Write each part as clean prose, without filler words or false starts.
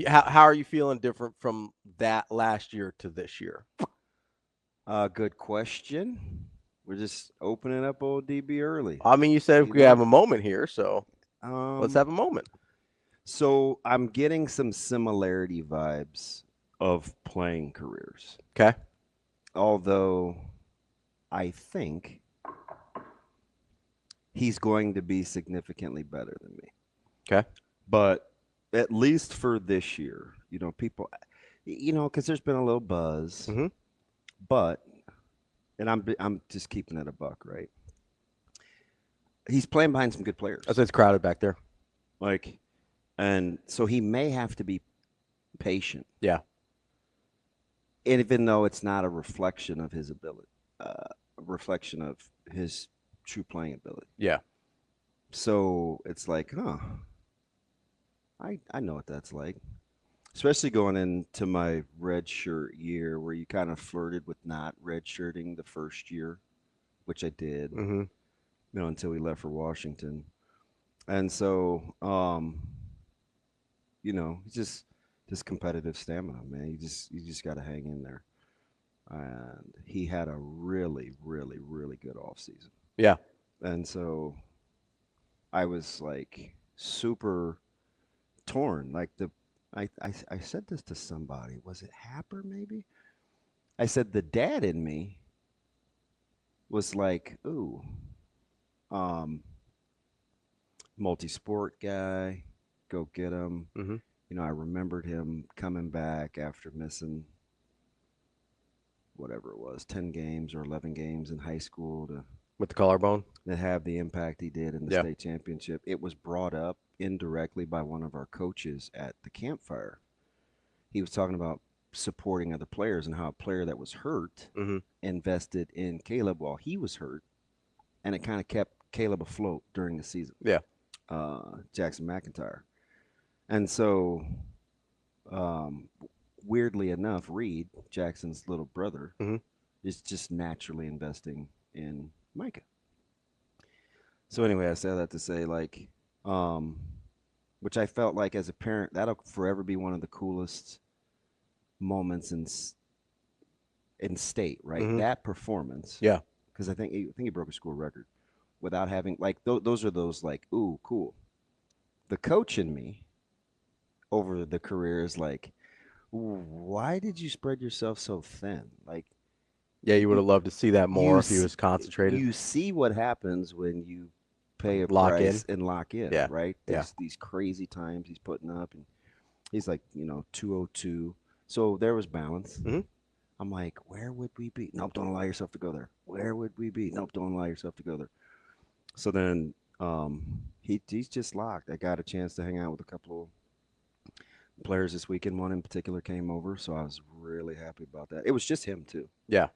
How are you feeling different from that last year to this year? Good question. We're just opening up old DB early. I mean, you said You we have know. a moment here, so let's Um. have a moment. So I'm getting some similarity vibes of playing careers, Okay. although I think he's going to be significantly better than me. Okay. But at least for this year, people, because there's been a little buzz, Mm-hmm. but and I'm just keeping it a buck, right? He's playing behind some good As players, it's crowded back there. like, and so he may have to be patient, Yeah. even though it's not a reflection of his ability, a reflection of his true playing ability. Yeah. So it's like, I know what that's like. Especially going into my red shirt year where you kind of flirted with not red shirting the first year, which I did, Mm-hmm. until we left for Washington. And so, just competitive stamina, man. You just got to hang in there. And he had a really, really, really good off season. Yeah. And so I was like super torn. Like I said this to somebody. Was it Happer maybe? I said the dad in me was like, ooh, um, multi-sport guy, go get him. Mm-hmm. I remembered him coming back after missing whatever it was, 10 games or 11 games in high school With the collarbone. to have the impact he did in the Yeah. state championship. It was brought up indirectly by one of our coaches at the campfire. He was talking about supporting other players and how a player that was hurt Mm-hmm. invested in Caleb while he was hurt, and it kind of kept Caleb afloat during the season. Yeah. Jackson McIntyre, and so um, weirdly enough, Reed, Jackson's little brother, Mm-hmm. is just naturally investing in Micah. So anyway, I say that to say um, which I felt like as a parent that'll forever be one of the coolest moments in state, right? Mm-hmm. That performance, Yeah. because I think he broke a school record without having like those are those like ooh cool. The coach in me over the career is like, ooh, why did you spread yourself so thin? Like Yeah. You would you have loved to see that more you if he s- was concentrated. you see what happens when you pay a Lock in. price and lock in, Yeah. right? Yeah. These crazy times he's putting up, and he's like 202. So there was balance. Mm-hmm. I'm like, where would we be? Nope, don't allow yourself to go there. Where would we be? Nope, don't allow yourself to go there. So then he's just locked. I got a chance to hang out with a couple of players this weekend. One in particular came over, so I was really happy about that. It was just him too. Yeah.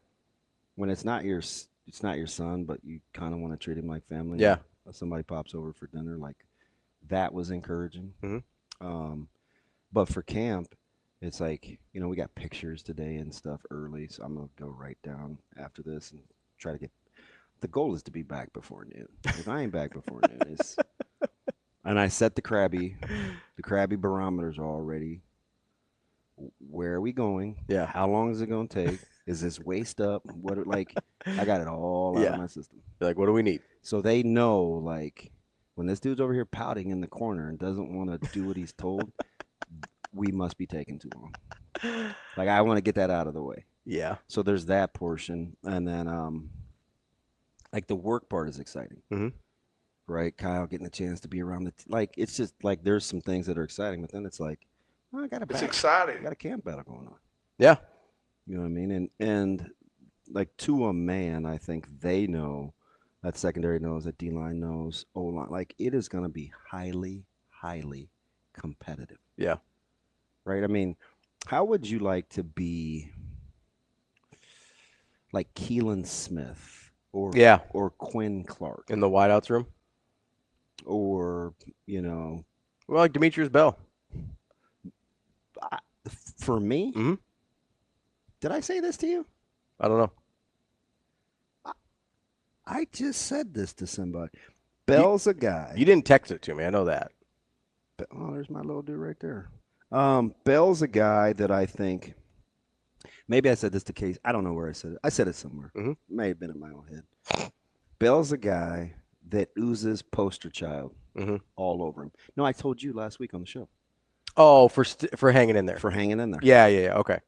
When it's not your son, but you kind of want to treat him like family, Yeah. and somebody pops over for dinner, like that was encouraging. Mm-hmm. Um, but for camp, it's like we got pictures today and stuff early, so I'm gonna go right down after this and try to get. The goal is to be back before noon. If I ain't back before noon, it's and I set the crabby barometers already. Where are we going? Yeah. How long is it going to take? Is this waist up? I got it all out of Yeah. my system. You're like, what do we need? So they know, like, when this dude's over here pouting in the corner and doesn't want to do what he's told, we must be taking too long. Like, I want to get that out of the way. Yeah. So there's that portion. And then, like, the work part is exciting, Mm-hmm. right? Kyle getting a chance to be around like, it's just like there's some things that are exciting, but then it's like, oh, I got a It's battle. I exciting. got a camp battle going on. Yeah. You know what I mean? And like to a man, I think they know that secondary knows that D line knows O line. Like it is going to be highly, highly competitive, Yeah. right? I mean, how would you like to be like Keelan Smith Yeah. or Quinn Clark In the wideouts room. or you know, Well, like Demetrius Bell. I, for me, Mm-hmm. did I say this to you? I don't know. I just said this to somebody. You Bell's a guy. you didn't text it to me. I know that. Oh, there's my little dude right there. Bell's a guy that I think maybe I said this to Case. I don't know where I said it. I said it somewhere. Mhm. It may have been in my own head. Bell's a guy that oozes poster child Mhm. all over him. No, I told you last week on the show Oh, for hanging in there. for hanging in there. Yeah. Okay.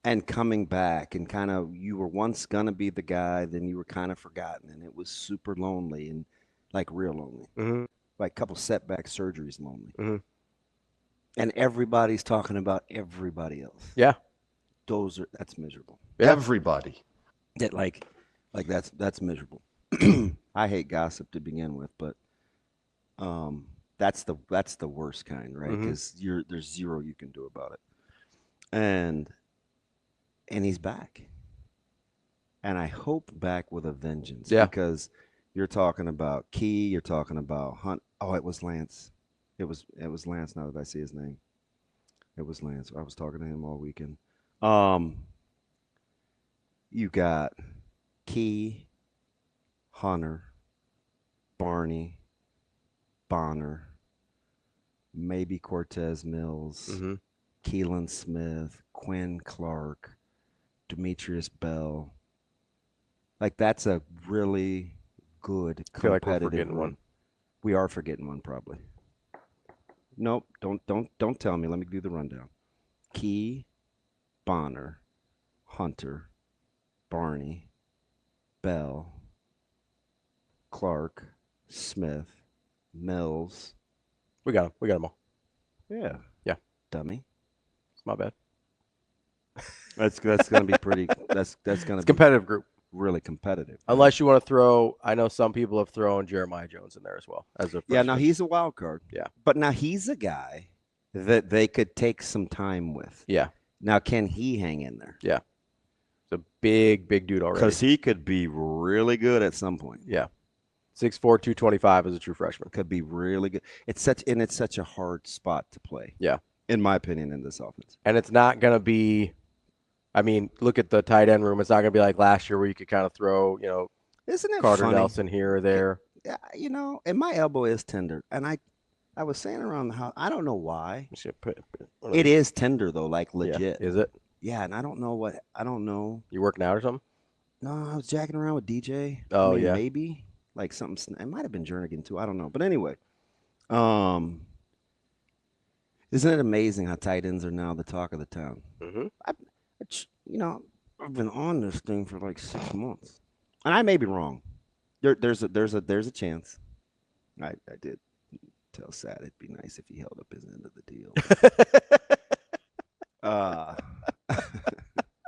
And coming back and kind of you were once gonna be the guy, then you were kind of forgotten, and it was super lonely and like real lonely, Mhm. like a couple setback surgeries lonely. Mhm. And everybody's talking about everybody else. Yeah. That's miserable. Yeah. Everybody. That like that's miserable. I hate gossip to begin with, but that's the worst kind, right? Mhm. Because there's zero you can do about it. And he's back. And I hope back with a vengeance. Yeah. Because you're talking about Key, you're talking about Hunt. Oh, it was Lance. It was Lance now that I see his name. It was Lance. I was talking to him all weekend. You got Key, Hunter, Barney, Bonner, maybe Cortez Mills, Mhm. Keelan Smith, Quinn Clark, Demetrius Bell. Like that's a really good I feel like we're competitive forgetting run. one. We are forgetting one probably. Nope, don't tell me. Let me do the rundown. Key, Bonner, Hunter, Barney, Bell, Clark, Smith, Mills. We got them all. Yeah. Yeah. Dummy. It's my bad. That's gonna be pretty. That's gonna It's a be competitive group. really competitive. Unless you want to throw, I know some people have thrown Jeremiah Jones in there as well as a Yeah, now freshman. he's a wild card. Yeah. But now he's a guy that they could take some time with. Yeah. Now can he hang in there? Yeah. It's a big dude already. Because he could be really good at some point. Yeah. 6'4", 225 as a true freshman. Could be really good. It's such a hard spot to play. Yeah. In my opinion, in this offense. And it's not going to be, I mean, look at the tight end room. It's not going to be like last year where you could kind of throw, Isn't it Carter funny? Nelson here or there. Yeah, and my elbow is tender. And I was saying around the house, I don't know why. You should put It is tender though, like Yeah. legit. Is it? Yeah, and I don't know. You working out or something? No, I was jacking around with DJ. Oh, I mean, yeah. maybe like something. It might have been Jernigan too. I don't know. But anyway, isn't it amazing how tight ends are now the talk of the town? Mm-hmm. I've been on this thing for like 6 months, and I may be wrong. There's a chance. I did tell Sad it'd be nice if he held up his end of the deal.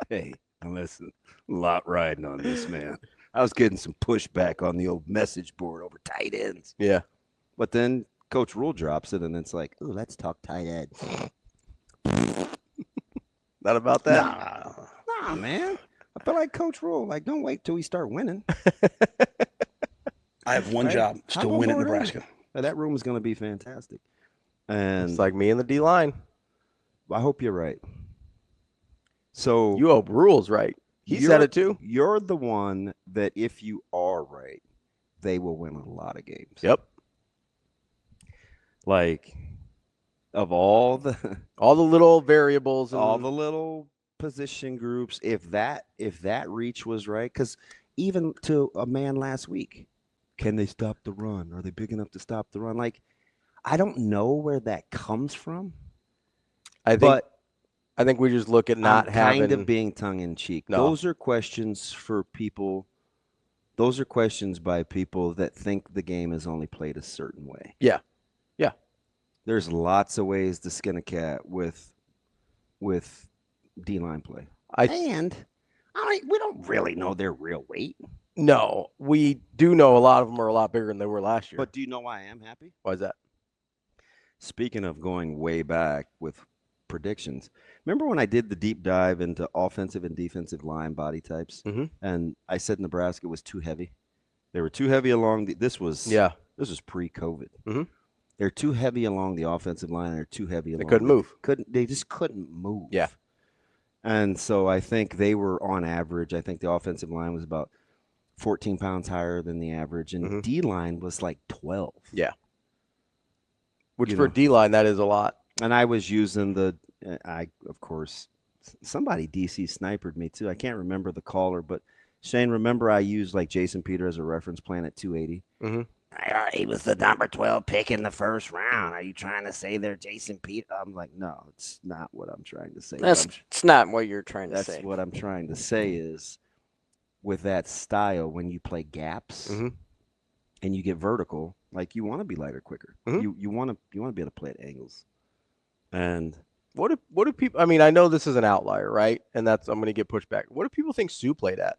Hey, listen, a lot riding on this, man. I was getting some pushback on the old message board over tight ends. Yeah. But then Coach Rhule drops it, and it's like, ooh, let's talk tight end. Not about that? Nah, man. I feel like Coach Rhule. Like, don't wait till we start winning. I have one Right? job, How still about win at more Nebraska. That room is going to be fantastic. And It's like me and the D line. I hope you're right. So You hope Rule's right. He said it too. You're the one that if you are right, they will win a lot of games. Yep. Like of all the little variables and all the little position groups, if that reach was right, because even to a man last week, can they stop the run? Are they big enough to stop the run? Like, I don't know where that comes from. I think we just look at not I'm having kind of being tongue in cheek. No. Those are questions for people. Those are questions by people that think the game is only played a certain way. Yeah. Yeah. There's lots of ways to skin a cat with D-line play. And we don't really know their real weight. No, we do know a lot of them are a lot bigger than they were last year. But do you know why I am happy? Why is that? Speaking of going way back with predictions, remember when I did the deep dive into offensive and defensive line body types? Mm-hmm. And I said Nebraska was too heavy. They were too heavy along this was pre-COVID. Mm-hmm. They're too heavy along the offensive line. They're too heavy along. They couldn't move. They just couldn't move. Yeah. And so I think they were on average. I think the offensive line was about 14 pounds higher than the average, and Mm-hmm. D line was like 12. Yeah. Which for D line, that is a lot. And I was using of course, somebody DC snipered me too. I can't remember the caller, but Shane, remember I used like Jason Peter as a reference plan at 280? Hmm. He was the number 12 pick in the first round. Are you trying to say they're Jason Peter? I'm like, no, it's not what I'm trying to say. It's not what you're trying to That's say. what I'm trying to say is with that style, when you play gaps Hmm. and you get vertical, like you want to be lighter quicker. Hmm. You want to be able to play at angles. And What do people? I mean, I know this is an outlier, right? And that's I'm going to get pushed back. What do people think Sue played at?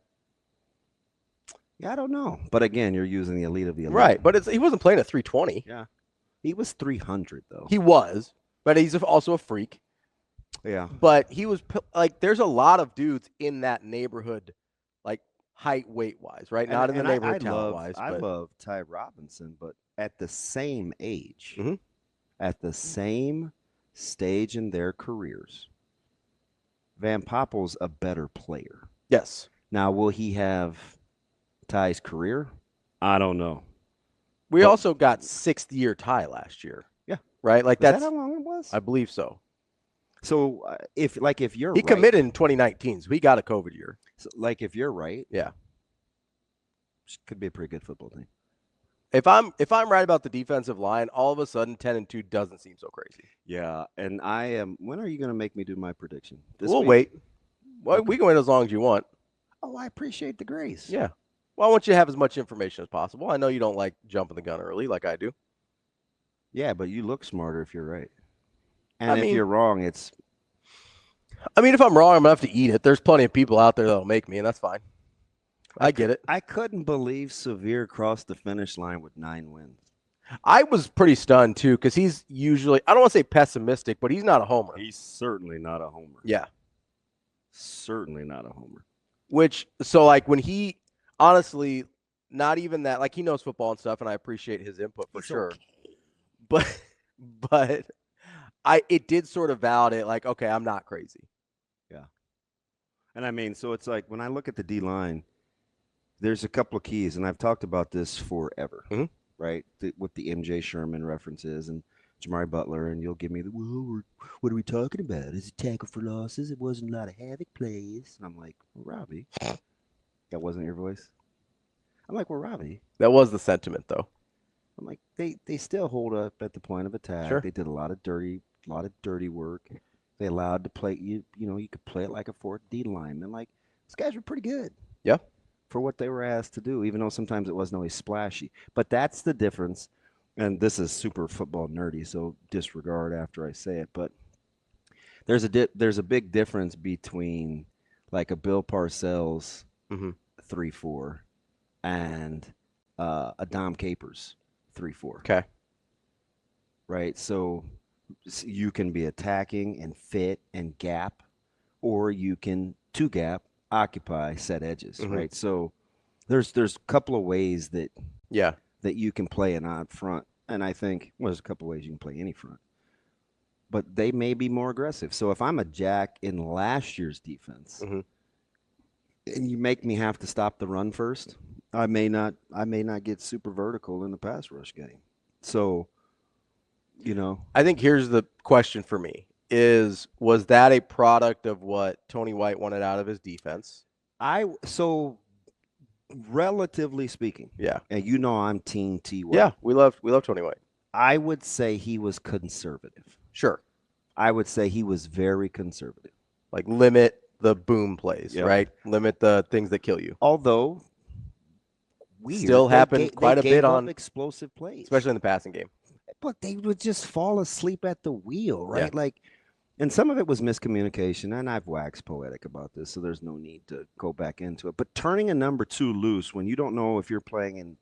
yeah, I don't know. But again, you're using the elite of the elite. Right, but he wasn't playing at 320. Yeah. He was 300 though. He was, but he's also a freak. Yeah. But he was like, there's a lot of dudes in that neighborhood, like height, weight wise, right? Not in the neighborhood talent wise. I But love Ty Robinson, but at the same age, Mhm. at the same stage in their careers, Van Poppel's a better player. yes, Now, will he have Ty's career? I don't know. we But- also got 6th-year Ty last year. Yeah. Right. Like Is that that's, how long it was? I believe so. So if you're He right, committed in 2019, so he got a COVID year. if you're right, Yeah. could be a pretty good football team. If I'm right about the defensive line, all of a sudden 10-2 doesn't seem so crazy. Yeah, and I am. When are you going to make me do my prediction? We'll week? wait. Well, Okay. we can wait as long as you want. Oh, I appreciate the grace. Yeah. Well, I want you to have as much information as possible. I know you don't like jumping the gun early like I do. Yeah, but you look smarter if you're right. And I if mean- you're wrong, it's I mean, if I'm wrong, I'm going to have to eat it. There's plenty of people out there that'll make me, and that's fine. I get it. I couldn't believe Severe crossed the finish line with 9 wins. I was pretty stunned, too, because he's usually, I don't want to say pessimistic, but he's not a homer. He's certainly not a homer. Yeah. Certainly not a homer. So like when he, honestly, not even that, like he knows football and stuff, and I appreciate his input for sure. Okay. But it did sort of validate, like, okay, I'm not crazy. Yeah. And I mean, so it's like when I look at the D line, there's a couple of keys, and I've talked about this forever, Mhm. right? With the MJ Sherman references and Jamari Butler, and you'll give me well, what are we talking about? Is it tackle for losses? It wasn't a lot of havoc plays. And I'm like, well, Ravi, that wasn't your voice. I'm like, well, Ravi. That was the sentiment, though. I'm like, they still hold up at the point of attack. Sure. They did a lot of dirty work. They allowed to play you could play it like a 4D lineman. Like, these guys were pretty good. Yeah. For what they were asked to do, even though sometimes it wasn't always splashy. But that's the difference. And this is super football nerdy, so disregard after I say it. But there's a big difference between like a Bill Parcells Mhm. 3-4 and a Dom Capers 3-4. Okay. Right? So you can be attacking and fit and gap, or you can two gap, occupy, set edges, Mhm. right? So there's a couple of ways that Yeah. you can play an odd front. And I think, well, there's a couple of ways you can play any front. But they may be more aggressive. So if I'm a jack in last year's defense, Mhm. and you make me have to stop the run first, I may not get super vertical in the pass rush game. So, I think here's the question for me was that a product of what Tony White wanted out of his defense? so relatively speaking, Yeah. and I'm Team T. White. Yeah. We love Tony White. I would say he was conservative. Sure. I would say he was very conservative. Like limit the boom plays, Yep. right? Limit the things that kill you, Although, weird, Still they happened quite a gave bit up on- explosive plays, especially in the passing game. but they would just fall asleep at the wheel, right? Yeah. Like, and some of it was miscommunication, and I've waxed poetic about this, so there's no need to go back into it. But turning a number 2 loose when you don't know if you're playing in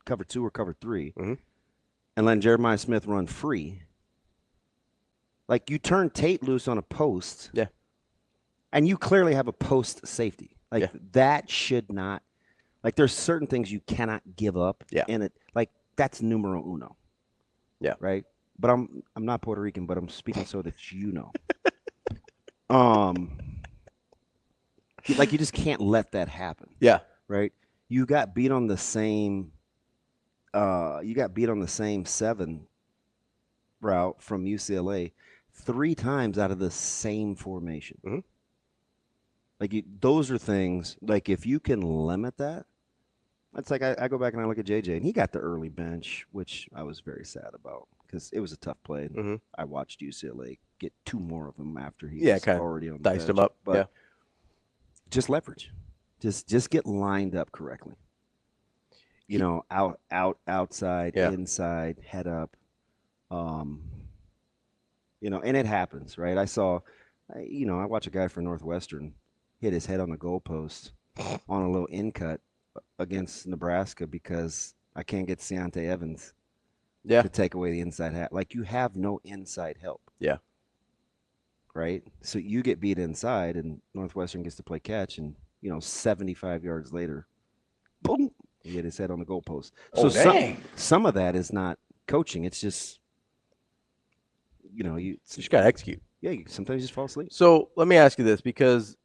cover 2 or cover 3, Mhm. and letting Jeremiah Smith run free, like you turn Tate loose on a post, Yeah. and you clearly have a post safety. Like Yeah. that should not, like there's certain things you cannot give up. Yeah. And it, like that's numero uno. Yeah. Right. But I'm not Puerto Rican, but I'm speaking so that you know. Like you just can't let that happen. Yeah. Right. You got beat on the same 7 route from UCLA. 3 times out of the same formation. Mhm. Like those are things like if you can limit that. It's like I go back and I look at JJ, and he got the early bench, which I was very sad about because it was a tough play. And Mhm. I watched UCLA get 2 more of them after he Yeah, was kind of already on the diced him bench. up. But Yeah. just leverage, just get lined up correctly. Outside, Yeah. inside, head up. Um, and it happens, right? I watch a guy from Northwestern hit his head on the goalpost on a little in cut against Nebraska because I can't get Deontay Evans Yeah. to take away the inside hat. Like you have no inside help, Yeah. right? So you get beat inside, and Northwestern gets to play catch, and 75 yards later, boom, he hit his head on the goalpost. So Oh, dang. some of that is not coaching. It's just You just got to execute. sometimes you just fall asleep. So let me ask you this, because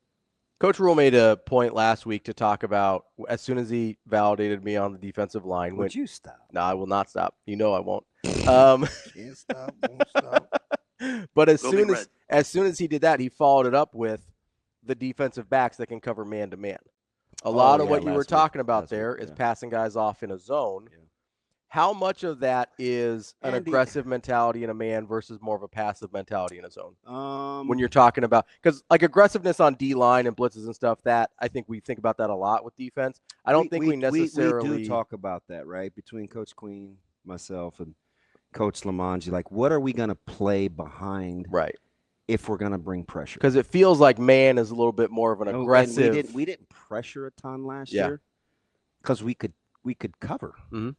Coach Rhule made a point last week to talk about as soon as he validated me on the defensive line. Would you stop? No, I will not stop. You know I won't. Can't stop, won't stop. But as Go Big soon as he did that, he followed it up with the defensive backs that can cover man to man. A Oh, lot of yeah, what you were last talking week. about Last there week, is yeah. passing guys off in a zone. Yeah. How much of that is an Andy- aggressive mentality in a man versus more of a passive mentality in a zone? When you're Um, talking about, because like aggressiveness on D line and blitzes and stuff, that I think we think about that a lot with defense. I don't think we necessarily we do talk about that, right? Between Coach Queen, myself, and Coach Lamonge, like, what are we going to play behind right, if we're going to bring pressure? because it feels like man is a little bit more of an And aggressive. we didn't pressure a ton last Yeah. year because we could cover. Mhm.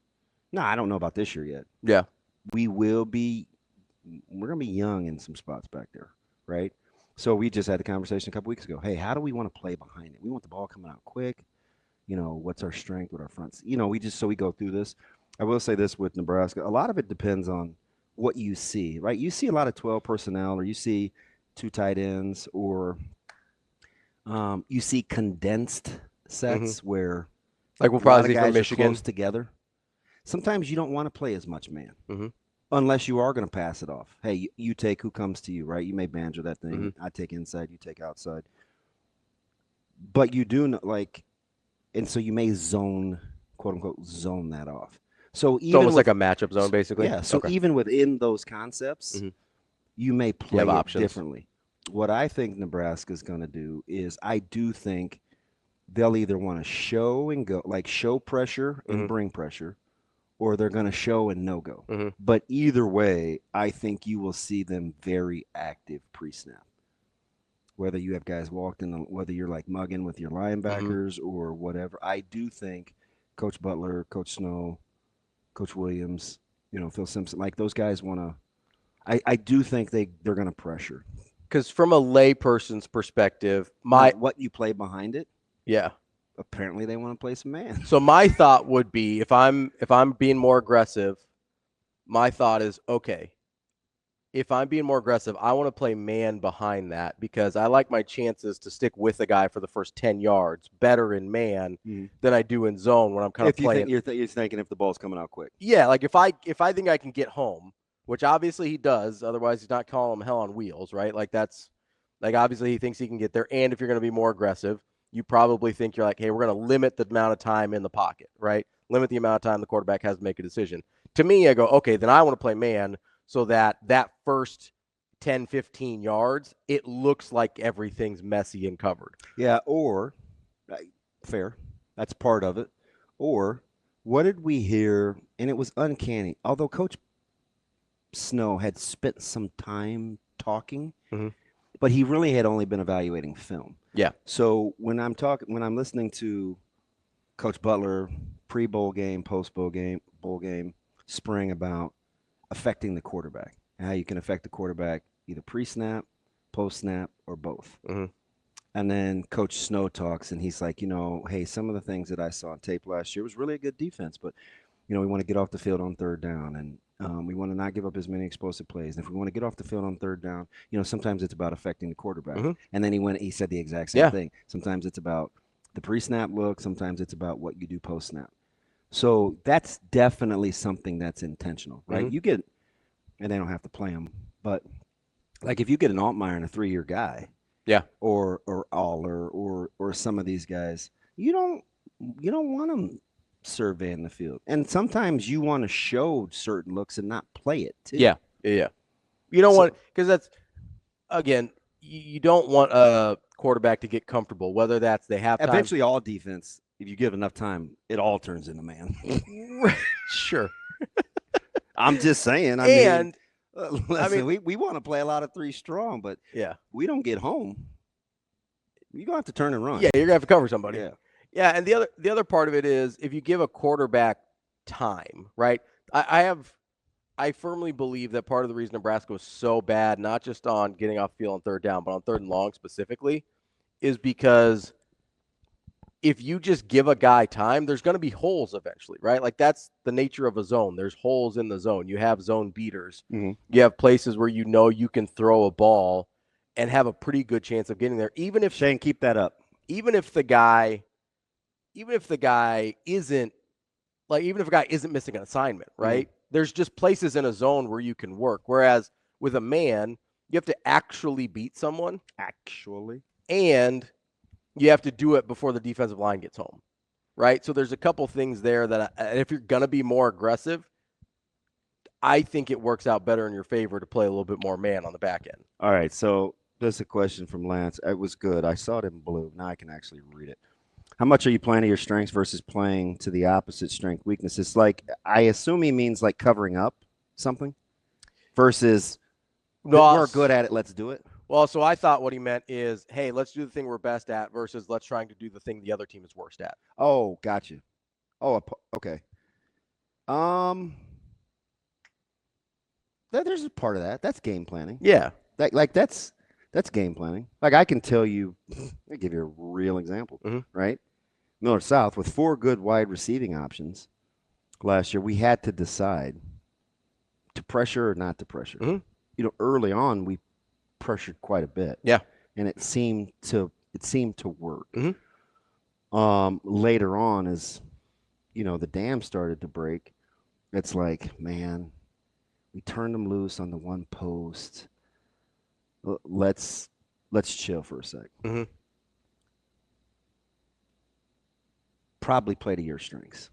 No, I don't know about this year yet. Yeah, We're going to be young in some spots back there, right? So we just had a conversation a couple weeks ago. Hey, how do we want to play behind it? We want the ball coming out quick. What's our strength with our fronts? We go through this. I will say this with Nebraska. A lot of it depends on what you see, right? You see a lot of 12 personnel, or you see 2 tight ends, or you see condensed sets where like we'll a lot probably of see guys from are Michigan. close together. Sometimes you don't want to play as much man, Mhm. unless you are going to pass it off. Hey, you take who comes to you, right? You may banjo that thing. Mhm. I take inside, you take outside. But you do and so you may zone, quote unquote, zone that off. So It's even almost like a matchup zone, basically. yeah. So Okay. even within those concepts, Mhm. you may play have it options. differently. What I think Nebraska is going to do is, I do think they'll either want to show and go, like show pressure and Mhm. bring pressure, or they're going to show and no go. Mhm. But either way, I think you will see them very active pre-snap. Whether you have guys whether you're like mugging with your linebackers or whatever, I do think Coach Butler, Coach Snow, Coach Williams, Phil Simpson, like those guys want to. I do think they're going to pressure. Because from a layperson's perspective, Now, what you play behind it, yeah. apparently they want to play some man. So my thought would be, if I'm being more aggressive, my thought is, okay, if I'm being more aggressive, I want to play man behind that, because I like my chances to stick with a guy for the first 10 yards better in man than I do in zone when I'm kind of playing. You're thinking if the ball's coming out quick. Yeah, like if I think I can get home, which obviously he does, otherwise he's not calling him hell on wheels, right? Like that's like obviously he thinks he can get there. And if you're going to be more aggressive, you probably think you're like, hey, we're going to limit the amount of time in the pocket, right? Limit the amount of time the quarterback has to make a decision. To me, I go, okay, then I want to play man so that first 10, 15 yards, it looks like everything's messy and covered. Yeah, or fair. That's part of it. Or what did we hear? And it was uncanny. Although Coach Snow had spent some time talking, but he really had only been evaluating film. Yeah. So when I'm listening to Coach Butler pre-bowl game, post-bowl game, bowl game, spring, about affecting the quarterback and how you can affect the quarterback either pre-snap, post-snap, or both. And then Coach Snow talks, and he's like, hey, some of the things that I saw on tape last year was really a good defense, but we want to get off the field on third down, and we want to not give up as many explosive plays. And if we want to get off the field on third down, sometimes it's about affecting the quarterback. And then he said the exact same thing. Sometimes it's about the pre-snap look. Sometimes it's about what you do post-snap. So that's definitely something that's intentional, right? You get, and they don't have to play them, but like if you get an Altmaier and a 3-year guy, Yeah. or Aller or some of these guys, you don't want them surveying the field, and sometimes you want to show certain looks and not play it too. Yeah. Yeah. Yeah. You don't So want, because that's, again, you don't want a quarterback to get comfortable, whether that's they have time. eventually, all defense, if you give enough time, it all turns into man. Sure. I'm just saying. I mean, And listen, we want to play a lot of 3 strong, but yeah. we don't get home. You're gonna have to turn and run. Yeah, you're gonna have to cover somebody. Yeah. Yeah, and the other part of it is if you give a quarterback time, right? I firmly believe that part of the reason Nebraska was so bad, not just on getting off field on third down, but on third and long specifically, is because if you just give a guy time, there's going to be holes eventually, right? Like that's the nature of a zone. There's holes in the zone. You have zone beaters. Mm-hmm. You have places where you know you can throw a ball and have a pretty good chance of getting there, even if Shane, keep that up. even if the guy isn't even if a guy isn't missing an assignment, right? Mm-hmm. There's just places in a zone where you can work. Whereas with a man, you have to actually beat someone. Actually. And you have to do it before the defensive line gets home, right? So there's a couple things there that if you're going to be more aggressive, I think it works out better in your favor to play a little bit more man on the back end. All right, so there's a question from Lance. It was good. I saw it in blue. Now I can actually read it. How much are you playing to your strengths versus playing to the opposite strength weaknesses? Like, I assume he means like covering up something versus we're good at it, let's do it. Well, so I thought what he meant is, hey, let's do the thing we're best at versus let's trying to do the thing the other team is worst at. Oh, gotcha. Oh, okay. There's a part of that. That's game planning. Yeah. That's game planning. Like I can tell you, I'll give you a real example, right? Miller South with 4 good wide receiving options last year, we had to decide to pressure or not to pressure. Mm-hmm. Early on we pressured quite a bit. Yeah. And it seemed to work. Mm-hmm. Later on, as the dam started to break, it's like, man, we turned them loose on the one post. Let's chill for a sec. Mm-hmm. Probably play to your strengths.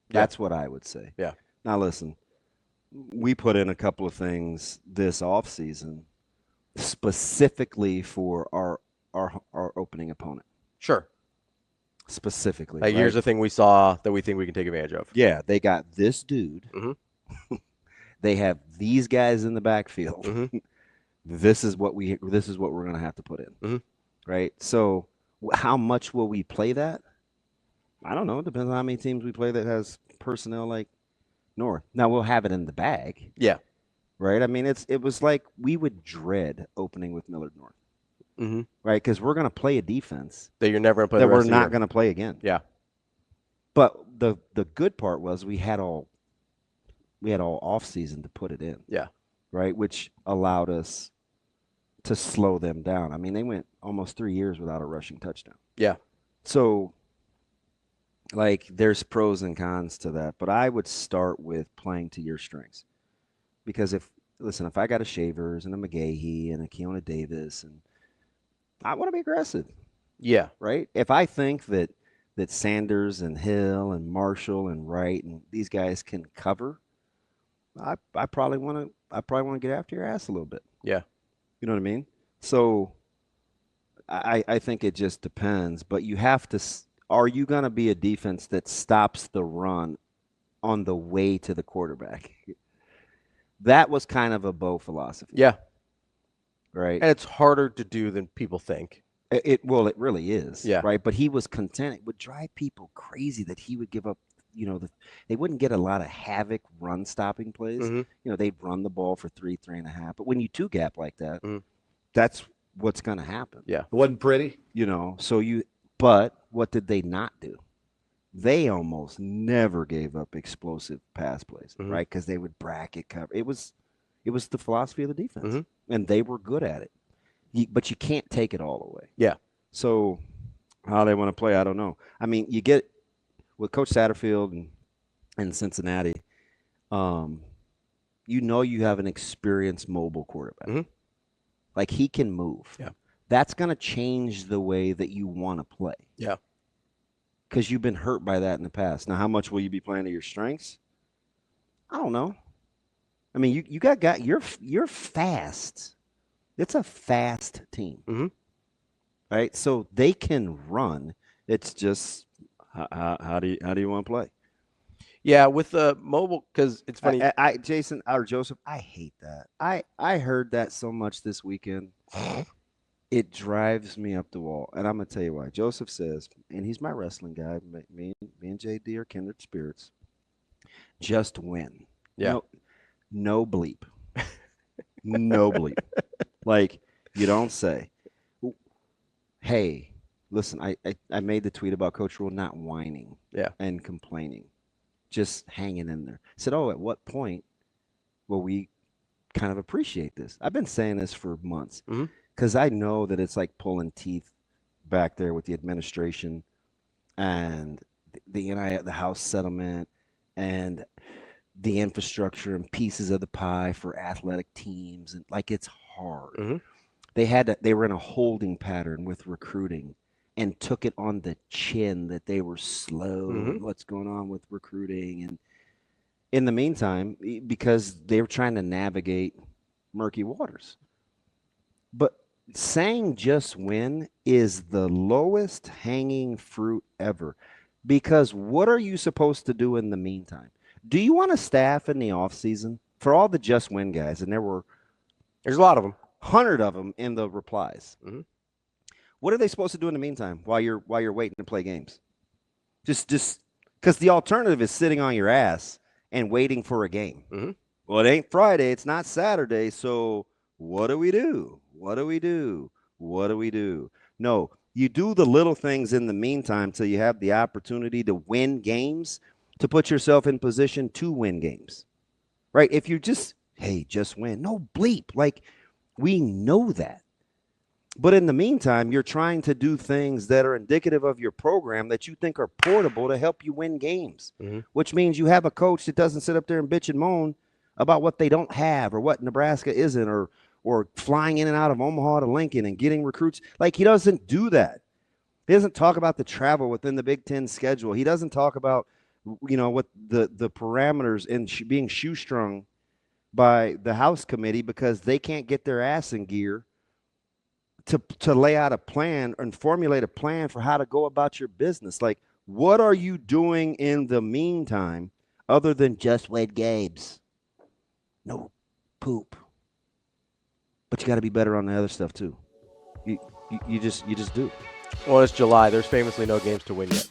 That's what I would say. Yeah. Now listen, we put in a couple of things this offseason specifically for our opening opponent. Sure. Specifically. Like, here's the thing we saw that we think we can take advantage of. Yeah, they got this dude. Mm-hmm. They have these guys in the backfield. Mm-hmm. This is what we're going to have to put in. Mm-hmm. Right? So how much will we play that? I don't know. It depends on how many teams we play that has personnel like North. Now we'll have it in the bag. Yeah. Right? I mean, it was like we would dread opening with Millard North. Mm-hmm. Right? Because we're going to play a defense that you're never going to play that we're not going to play again. Yeah. But the good part was we had all off season to put it in. Yeah. Right? Which allowed us to slow them down. I mean, they went almost 3 years without a rushing touchdown. Yeah. So, like, there's pros and cons to that, but I would start with playing to your strengths. Because if I got a Shavers and a McGahee and a Keona Davis, and I want to be aggressive. Yeah. Right? If I think that Sanders and Hill and Marshall and Wright and these guys can cover, I probably want to get after your ass a little bit. Yeah. You know what I mean? So I think it just depends, but you have to. Are you going to be a defense that stops the run on the way to the quarterback? That was kind of a Bo philosophy. Yeah. Right. And it's harder to do than people think. It really is. Yeah. Right. But he was content. It would drive people crazy that he would give up. They wouldn't get a lot of havoc run stopping plays. Mm-hmm. They'd run the ball for 3.5. But when you two gap like that, that's what's going to happen. Yeah. It wasn't pretty. But what did they not do? They almost never gave up explosive pass plays, right? Because they would bracket cover. It was the philosophy of the defense, and they were good at it. But you can't take it all away. Yeah. So how they want to play, I don't know. I mean, you get with Coach Satterfield and Cincinnati, you have an experienced mobile quarterback. Like, he can move. Yeah. That's going to change the way that you want to play. Yeah. Because you've been hurt by that in the past. Now, how much will you be playing to your strengths? I don't know. I mean, you got you're fast. It's a fast team, Mm-hmm. right? So they can run. It's just how do you want to play? Yeah, with the mobile, because it's funny. Jason or Joseph, I hate that. I heard that so much this weekend. It drives me up the wall, and I'm gonna tell you why. Joseph says, and he's my wrestling guy. Me and JD are kindred spirits. Just win. Yeah. No bleep. No bleep. Like, you don't say, hey, listen, I made the tweet about Coach Rhule not whining and complaining, just hanging in there. I said, at what point will we kind of appreciate this? I've been saying this for months because I know that it's like pulling teeth back there with the administration and the House settlement and the infrastructure and pieces of the pie for athletic teams, and like, it's hard. They were in a holding pattern with recruiting and took it on the chin that they were slow and what's going on with recruiting. And in the meantime, because they were trying to navigate murky waters. But saying just win is the lowest hanging fruit ever, because what are you supposed to do in the meantime? Do you want to staff in the offseason for all the just win guys? And there's a lot of them. 100 of them in the replies. What are they supposed to do in the meantime while you're waiting to play games? Just because the alternative is sitting on your ass and waiting for a game. Well, it ain't Friday, it's not Saturday, so what do we do? What do we do? What do we do? No, you do the little things in the meantime till you have the opportunity to win games, to put yourself in position to win games, right? If you just win, no bleep. Like, we know that. But in the meantime, you're trying to do things that are indicative of your program that you think are portable to help you win games, which means you have a coach that doesn't sit up there and bitch and moan about what they don't have or what Nebraska isn't, or flying in and out of Omaha to Lincoln and getting recruits. Like, he doesn't do that. He doesn't talk about the travel within the Big Ten schedule. He doesn't talk about, what the parameters in being shoestrung by the House committee because they can't get their ass in gear to lay out a plan and formulate a plan for how to go about your business. Like, what are you doing in the meantime other than just win games? No poop. But you got to be better on the other stuff too. You just do. Well, it's July. There's famously no games to win yet.